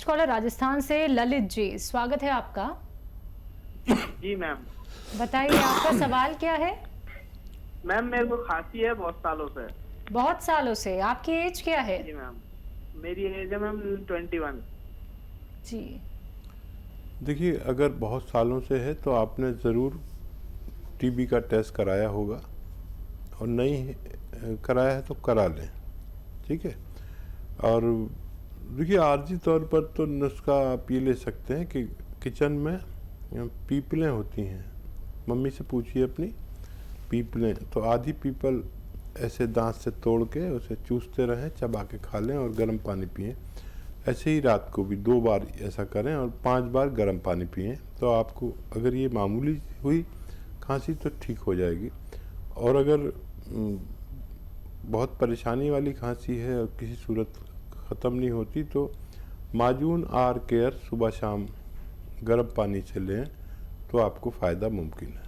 Collar Rajasthan से ललित जी, स्वागत है आपका। जी मैम। बताइए आपका सवाल क्या है। मैम मेरे को खांसी है बहुत सालों से। बहुत सालों से। आपकी एज क्या है। जी मैम, मेरी एज है मैम 21। जी। देखिए, अगर बहुत सालों से है तो आपने ज़रूर टीबी का टेस्ट कराया होगा, और नहीं कराया है तो करा लें। ठीक है। और देखिए, आर्जी तौर पर तो नुस्खा आप ये ले सकते हैं कि किचन में पीपलें होती हैं, मम्मी से पूछिए अपनी। पीपलें तो आधी पीपल ऐसे दांत से तोड़ के उसे चूसते रहें, चबा के खा लें और गर्म पानी पिएं। ऐसे ही रात को भी 2 बार ऐसा करें और 5 बार गर्म पानी पिएं। तो आपको अगर ये मामूली हुई खांसी तो ठीक हो जाएगी। और अगर बहुत परेशानी वाली खांसी है और किसी सूरत ख़त्म नहीं होती तो माजून आर केयर सुबह शाम गर्म पानी से लें तो आपको फ़ायदा मुमकिन है।